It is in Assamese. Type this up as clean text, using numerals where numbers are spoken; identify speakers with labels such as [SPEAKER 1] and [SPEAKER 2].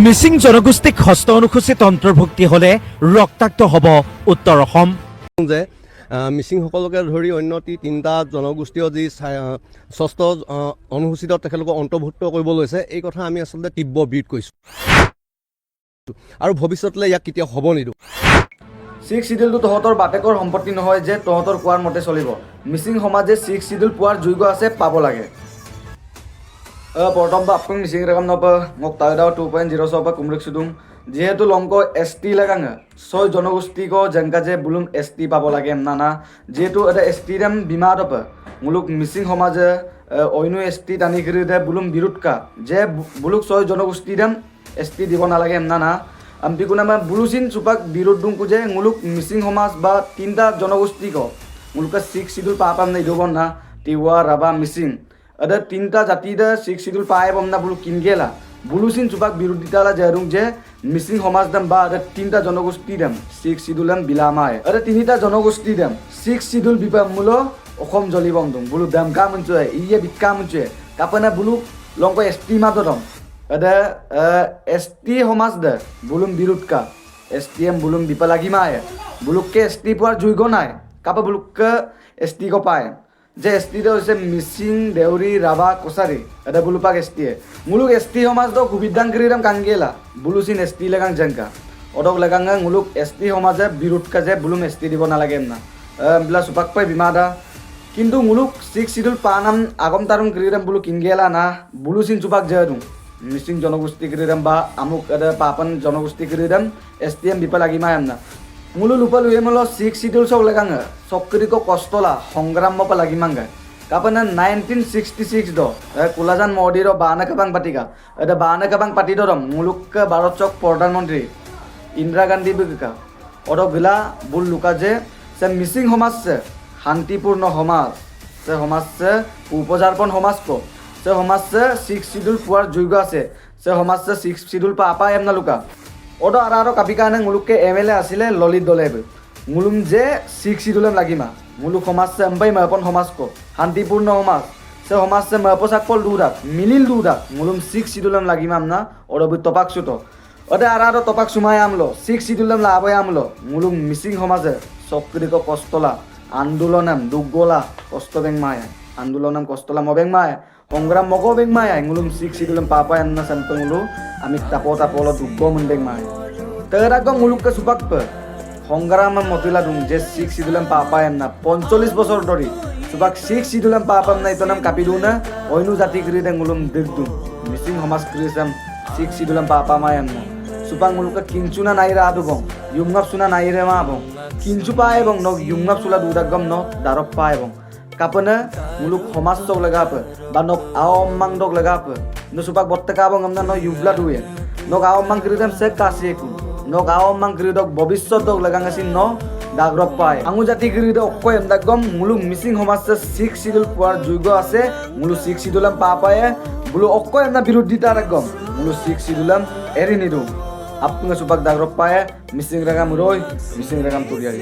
[SPEAKER 1] মিচিং জনগোষ্ঠীক ষষ্ঠ অনুসূচিত অন্তৰ্ভুক্তি হ'লে ৰক্তাক্ত হ'ব উত্তৰ অসম।
[SPEAKER 2] যে মিচিংসকলকে ধৰি অন্য তিনিটা জনগোষ্ঠীয় যি ষষ্ঠ অনুসূচিত তেখেতলোকক অন্তৰ্ভুক্ত কৰিব লৈছে, এই কথা আমি আচলতে তীব্ৰ বিৰোধ কৰিছোঁ আৰু ভৱিষ্যতলৈ ইয়াক কেতিয়াও হ'ব নিদিওঁ।
[SPEAKER 3] ছিক্স চিডিউলটো তহঁতৰ বাপেকৰ সম্পত্তি নহয় যে তহঁতৰ কোৱাৰ মতে চলিব। মিচিং সমাজে ছিক্স চিডিউল পোৱাৰ যোগ্য আছে, পাব লাগে। প্ৰথম আপং মিচিং ৰেকাম নপ মোক তাইদাও 2.0 সব কুমৰিক সুদুং যেহেতু লংক ST লাগাং ছয় জনগোষ্ঠীক যেনকা যে বুলুম ST পাব লাগে নানা যেহেতু এটা ST ৰেম বিমাত অপ মুলুক মিচিং সমাজে অন্য ST টানি কৰি দে বুলুম বিৰোধকা যে বুলুক ছয় জনগোষ্ঠী ৰেম ST দিব নালাগে নানা আমি কোনামা বুলুচিন চুপাক বিৰোধ দুং যে মুলুক মিচিং সমাজ বা তিনিটা জনগোষ্ঠীক মুলুকা ছিক্স চিডিউল পাপাম নাই দিব না Tiwa Rabha Mising ada tinta jati da six sidul pae bomna bulu kingela bulusin chupak birudital jarung je missing homaz dam ba ada tinta jonogosti dam six sidulam bilamae ada tinita jonogosti dam six sidul bipa mulo okhom joli bongdung bulu dam ka munchue iye bikka munchue kapana bulu longko ST madodom ada ST homaz da bulum birudka STM bulum bipalagi mae buluk ke ST puar juigo nai kapa buluk ke ST ko pae যে ST হৈছে মিচিং দেউৰী ৰাভা কছাৰী এটা বুলুপাক ST মুলুক ST সমাজ দ সুবিধাং কৰিৰাম কাংগেলা বুলুচিন ST লাগাং জেংকা অদক লাগাং মুলুক ST সমাজে বিৰোধ কাজে বুলুম ST দিব নালাগে না বিলা সুপাক পাই বিমাদা কিন্তু মুলুক ছিক্স চিডিউল পানাম আগম তাৰুং কৰিৰাম বুলু কিংগেলা না বুলুচিন সুপাক জেদুং মিচিং জনগোষ্ঠী কৰিৰাম বা আমুক এটা পাপন জনগোষ্ঠী কৰিৰাম STM বিপা লাগিমা না মুলু লুপালু এমলো ছিক্স চিডিউল সব লাগাং সকরিক কষ্টলা সংগ্রাম মপা লাগি মাঙ্গা কাপনা 1966 দ কুলাজান মডির বানা কাবাং পাটিকা এটা বানা কাবাং পাটি দরম মুলুক ভারত চক প্রধানমন্ত্রী ইন্দিরা গান্ধী বিকা অডগলা বুল লুকা যে সে মিসিং সমাজ সে শান্তিপূর্ণ সমাজ সে সমাজ সে উপজারপন সমাজ কো সে সমাজ সে ছিক্স চিডিউল পোৱাৰ যোগ্য আছে সে সমাজ সে ছিক্স চিডিউল পাপা এম না লুকা অড আর কাপিকানে মুলুককে MLA আছিলে ললিত দলেব মুলুম যে ছিক্স চিডিউলম লাগিমা মুলুক সমাজ সে এম্বাই মাপন সমাজ কো শান্তিপূর্ণ সমাজ সে সমাজ সে মাপসাকপল দুরাক মিলিল দুরাক মুলুম ছিক্স চিডিউলম লাগিমাম না অরবি তপাক সুত অদে আর তপাক সুমাই আমলো ছিক্স চিডিউলম লাভই আমলো মুলুম মিসিং সমাজে সক্রিক কষ্টলা আন্দোলনম দুগলা কষ্ট বেং মায় আন্দোলনম কষ্টলা মবেং মায় সংগ্রাম মগ বেং মায় মুলুম ছিক্স চিডিউলম পাপাই আন্না সামতো মুলু আমি তাপল দুগ মন বেং মায় তেরাক মুলুক কে সুপাক সংগ্রাম মতিলা দুং যে ছিক্স চিডিউলম পাপাম না 45 বছর ধরি সুপাক ছিক্স চিডিউলম পাপাম না ইতনাম কাপি দিও না অন্য জাতি করি দে মুলুম দেখ দুং মিসিং সমাজ ক্রিয়াম ছিক্স চিডিউলম পাপামায়াম না সুপাক মুলুকা কিঞ্চুনা নাইরা আদুবং ইউংগাপ সুনা নাইরে মা বং কিঞ্চু পায় এবং ন ইউংগাপ সুলা দুদাগম ন দারপ পায় এবং কাপনা মুলুক সমাজ চক লাগাপ বা নক আওমাং দক লাগাপ ন সুপাক বত্তকা বং আমনা ন ইউবলা দুয়ে নক আওমাং ক্রিয়াম সে কাসি একু nok awamang kridok bobisot dok lagangasin no dagrop pai angu jati kridok okko emdagom muluk missing homase six sidul puar joiggo ase mulu six sidulam papaye bulu okko emna biruddhita ragom mulu six sidulam eri nidu apnga supak dagrop paye missing ragam roi missing ragam turiari